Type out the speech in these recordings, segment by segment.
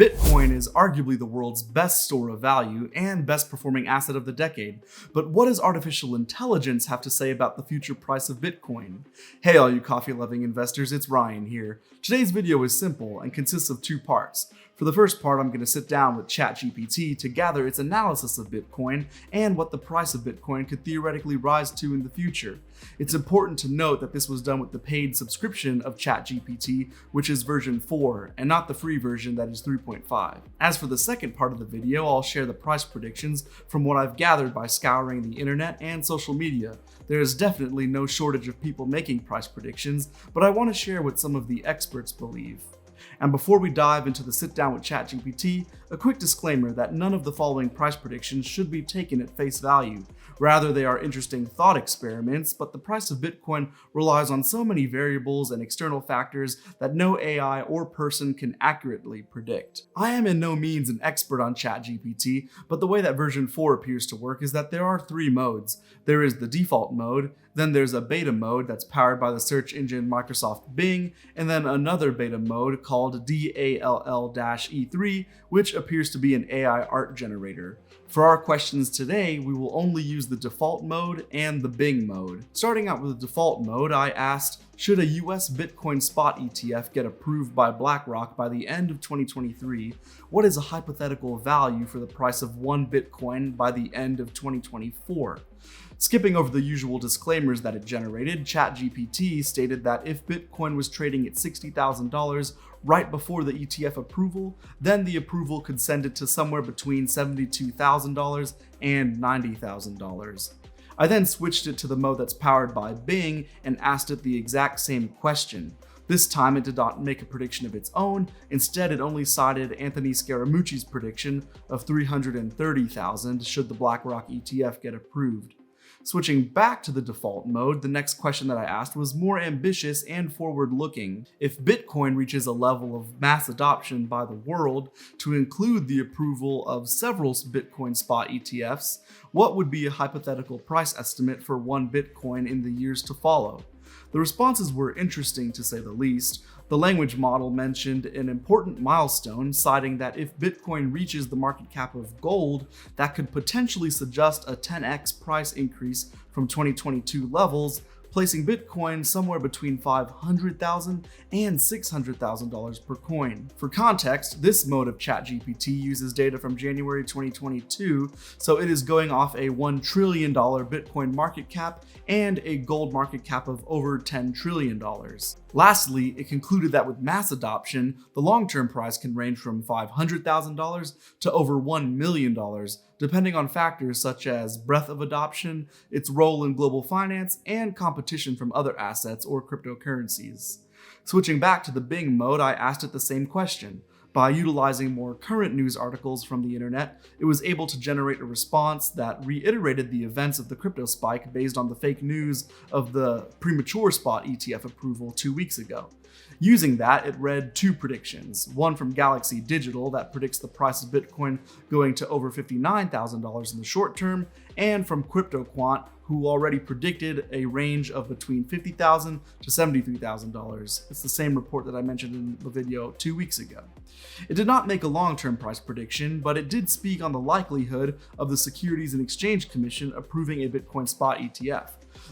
Bitcoin is arguably the world's best store of value and best performing asset of the decade, but what does artificial intelligence have to say about the future price of Bitcoin? Hey all you coffee-loving investors, it's Ryan here. Today's video is simple and consists of two parts. For the first part, I'm going to sit down with ChatGPT to gather its analysis of Bitcoin and what the price of Bitcoin could theoretically rise to in the future. It's important to note that this was done with the paid subscription of ChatGPT, which is version 4, and not the free version that is 3.5. As for the second part of the video, I'll share the price predictions from what I've gathered by scouring the internet and social media. There is definitely no shortage of people making price predictions, but I want to share what some of the experts believe. And before we dive into the sit down with ChatGPT, a quick disclaimer that none of the following price predictions should be taken at face value. Rather, they are interesting thought experiments, but the price of Bitcoin relies on so many variables and external factors that no AI or person can accurately predict. I am in no means an expert on ChatGPT, but the way that version 4 appears to work is that there are three modes. There is the default mode, then there's a beta mode that's powered by the search engine Microsoft Bing, and then another beta mode called DALL-E3, which appears to be an AI art generator. For our questions today, we will only use the default mode and the Bing mode. Starting out with the default mode, I asked, should a US Bitcoin spot ETF get approved by BlackRock by the end of 2023, what is a hypothetical value for the price of one Bitcoin by the end of 2024? Skipping over the usual disclaimers that it generated, ChatGPT stated that if Bitcoin was trading at $60,000 right before the ETF approval, then the approval could send it to somewhere between $72,000 and $90,000. I then switched it to the mode that's powered by Bing and asked it the exact same question. This time it did not make a prediction of its own, instead it only cited Anthony Scaramucci's prediction of $330,000 should the BlackRock ETF get approved. Switching back to the default mode, the next question that I asked was more ambitious and forward-looking. If Bitcoin reaches a level of mass adoption by the world to include the approval of several Bitcoin spot ETFs, what would be a hypothetical price estimate for one Bitcoin in the years to follow? The responses were interesting to say the least. The language model mentioned an important milestone, citing that if Bitcoin reaches the market cap of gold, that could potentially suggest a 10x price increase from 2022 levels, placing Bitcoin somewhere between $500,000 and $600,000 per coin. For context, this mode of ChatGPT uses data from January 2022, so it is going off a $1 trillion Bitcoin market cap and a gold market cap of over $10 trillion. Lastly, it concluded that with mass adoption, the long-term price can range from $500,000 to over $1 million, depending on factors such as breadth of adoption, its role in global finance, and competition from other assets or cryptocurrencies. Switching back to the Bing mode, I asked it the same question. By utilizing more current news articles from the internet, it was able to generate a response that reiterated the events of the crypto spike based on the fake news of the premature spot ETF approval 2 weeks ago. Using that, it read two predictions, one from Galaxy Digital that predicts the price of Bitcoin going to over $59,000 in the short term, and from CryptoQuant, who already predicted a range of between $50,000 to $73,000. It's the same report that I mentioned in the video 2 weeks ago. It did not make a long-term price prediction, but it did speak on the likelihood of the Securities and Exchange Commission approving a Bitcoin spot ETF.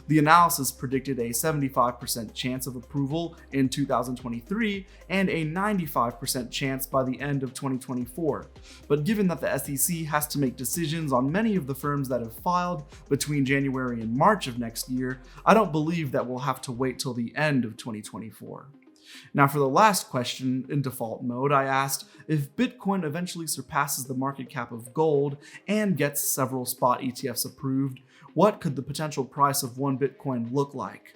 The analysis predicted a 75% chance of approval in 2023 and a 95% chance by the end of 2024. But given that the SEC has to make decisions on many of the firms that have filed between January and March of next year, I don't believe that we'll have to wait till the end of 2024. Now for the last question in default mode, I asked if Bitcoin eventually surpasses the market cap of gold and gets several spot ETFs approved, what could the potential price of one Bitcoin look like?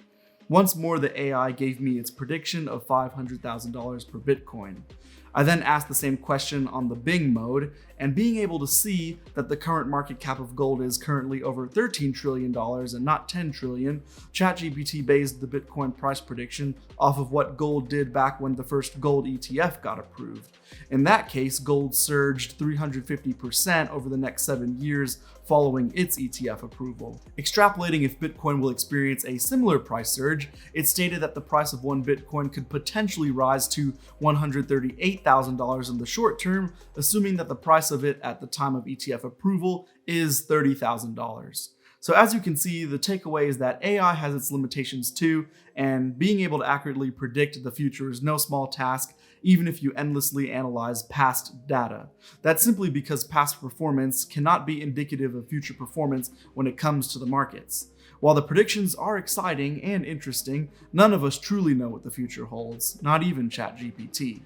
Once more, the AI gave me its prediction of $500,000 per Bitcoin. I then asked the same question on the Bing mode, And being able to see that the current market cap of gold is currently over $13 trillion and not $10 trillion, ChatGPT based the Bitcoin price prediction off of what gold did back when the first gold ETF got approved. In that case, gold surged 350% over the next 7 years following its ETF approval. Extrapolating if Bitcoin will experience a similar price surge, it stated that the price of one Bitcoin could potentially rise to $138,000 in the short term, assuming that the price of it at the time of ETF approval is $30,000. So as you can see, the takeaway is that AI has its limitations too, and being able to accurately predict the future is no small task, even if you endlessly analyze past data. That's simply because past performance cannot be indicative of future performance when it comes to the markets. While the predictions are exciting and interesting, none of us truly know what the future holds, not even ChatGPT.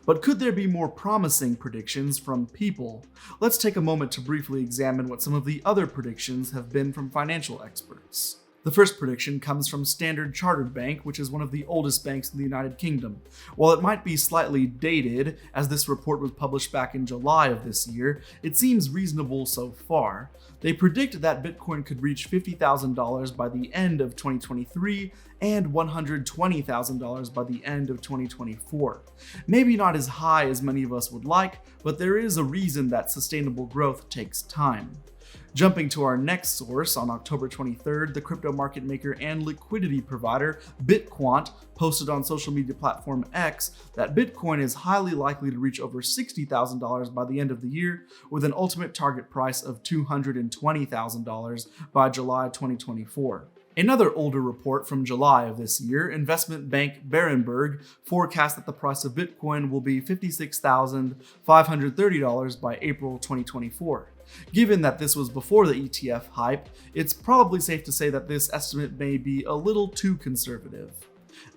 But could there be more promising predictions from people? Let's take a moment to briefly examine what some of the other predictions have been from financial experts. The first prediction comes from Standard Chartered Bank, which is one of the oldest banks in the United Kingdom. While it might be slightly dated, as this report was published back in July of this year, it seems reasonable so far. They predict that Bitcoin could reach $50,000 by the end of 2023 and $120,000 by the end of 2024. Maybe not as high as many of us would like, but there is a reason that sustainable growth takes time. Jumping to our next source, on October 23rd, the crypto market maker and liquidity provider Bitquant posted on social media platform X that Bitcoin is highly likely to reach over $60,000 by the end of the year, with an ultimate target price of $220,000 by July 2024. Another older report from July of this year, investment bank Berenberg forecast that the price of Bitcoin will be $56,530 by April 2024. Given that this was before the ETF hype, it's probably safe to say that this estimate may be a little too conservative.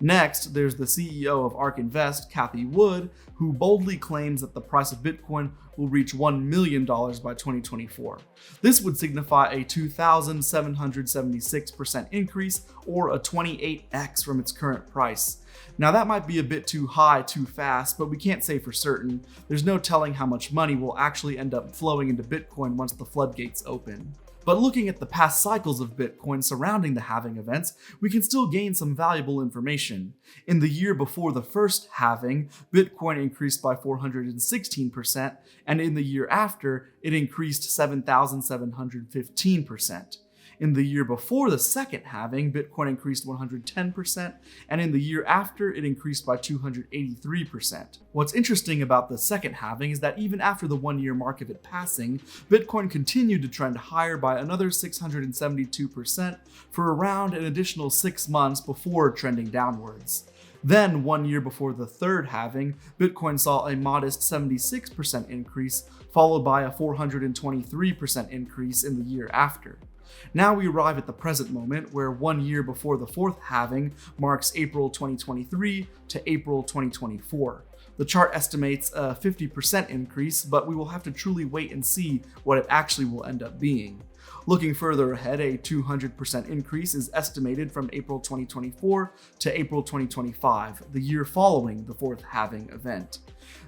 Next, there's the CEO of ARK Invest, Cathie Wood, who boldly claims that the price of Bitcoin will reach $1 million by 2024. This would signify a 2,776% increase, or a 28x from its current price. Now that might be a bit too high too fast, but we can't say for certain. There's no telling how much money will actually end up flowing into Bitcoin once the floodgates open. But looking at the past cycles of Bitcoin surrounding the halving events, we can still gain some valuable information. In the year before the first halving, Bitcoin increased by 416%, and in the year after, it increased 7,715%. In the year before the second halving, Bitcoin increased 110%, and in the year after, it increased by 283%. What's interesting about the second halving is that even after the 1 year mark of it passing, Bitcoin continued to trend higher by another 672% for around an additional 6 months before trending downwards. Then, 1 year before the third halving, Bitcoin saw a modest 76% increase, followed by a 423% increase in the year after. Now we arrive at the present moment, where 1 year before the fourth halving marks April 2023 to April 2024. The chart estimates a 50% increase, but we will have to truly wait and see what it actually will end up being. Looking further ahead, a 200% increase is estimated from April 2024 to April 2025, the year following the fourth halving event.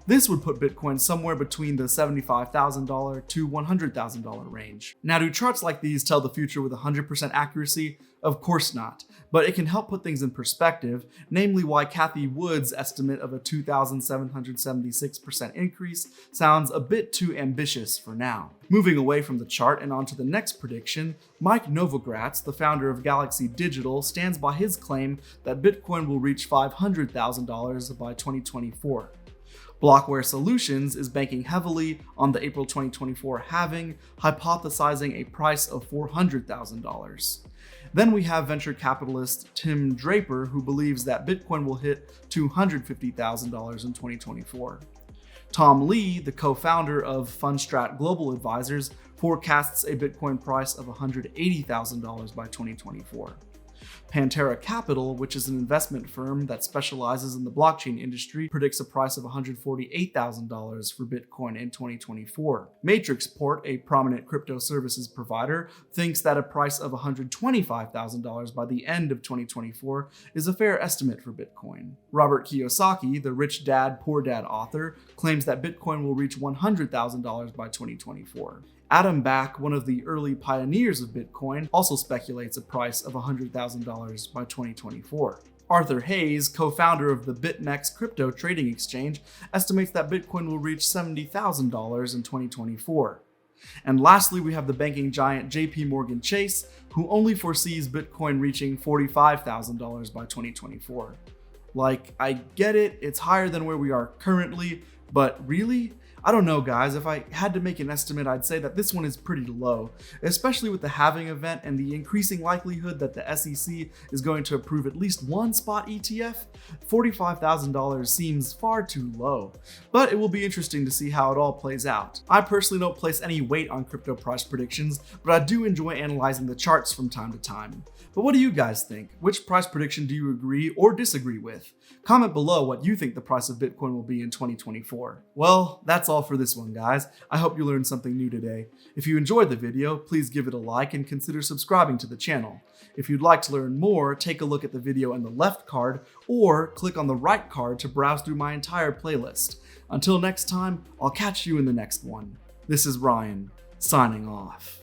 This would put Bitcoin somewhere between the $75,000 to $100,000 range. Now, do charts like these tell the future with 100% accuracy? Of course not, but it can help put things in perspective, namely why Cathie Wood's estimate of a 2,776% increase sounds a bit too ambitious for now. Moving away from the chart and onto the next prediction, Mike Novogratz, the founder of Galaxy Digital, stands by his claim that Bitcoin will reach $500,000 by 2024. Blockware Solutions is banking heavily on the April 2024 halving, hypothesizing a price of $400,000. Then we have venture capitalist Tim Draper, who believes that Bitcoin will hit $250,000 in 2024. Tom Lee, the co-founder of Fundstrat Global Advisors, forecasts a Bitcoin price of $180,000 by 2024. Pantera Capital, which is an investment firm that specializes in the blockchain industry, predicts a price of $148,000 for Bitcoin in 2024. Matrixport, a prominent crypto services provider, thinks that a price of $125,000 by the end of 2024 is a fair estimate for Bitcoin. Robert Kiyosaki, the Rich Dad, Poor Dad author, claims that Bitcoin will reach $100,000 by 2024. Adam Back, one of the early pioneers of Bitcoin, also speculates a price of $100,000 by 2024. Arthur Hayes, co-founder of the BitMEX crypto trading exchange, estimates that Bitcoin will reach $70,000 in 2024. And lastly, we have the banking giant JP Morgan Chase, who only foresees Bitcoin reaching $45,000 by 2024. Like, I get it, it's higher than where we are currently, but really? I don't know, guys. If I had to make an estimate, I'd say that this one is pretty low, especially with the halving event and the increasing likelihood that the SEC is going to approve at least one spot ETF. $45,000 seems far too low, but it will be interesting to see how it all plays out. I personally don't place any weight on crypto price predictions, but I do enjoy analyzing the charts from time to time. But what do you guys think? Which price prediction do you agree or disagree with? Comment below what you think the price of Bitcoin will be in 2024. Well, that's all for this one, guys. I hope you learned something new today. If you enjoyed the video, please give it a like and consider subscribing to the channel. If you'd like to learn more, take a look at the video in the left card or click on the right card to browse through my entire playlist. Until next time, I'll catch you in the next one. This is Ryan, signing off.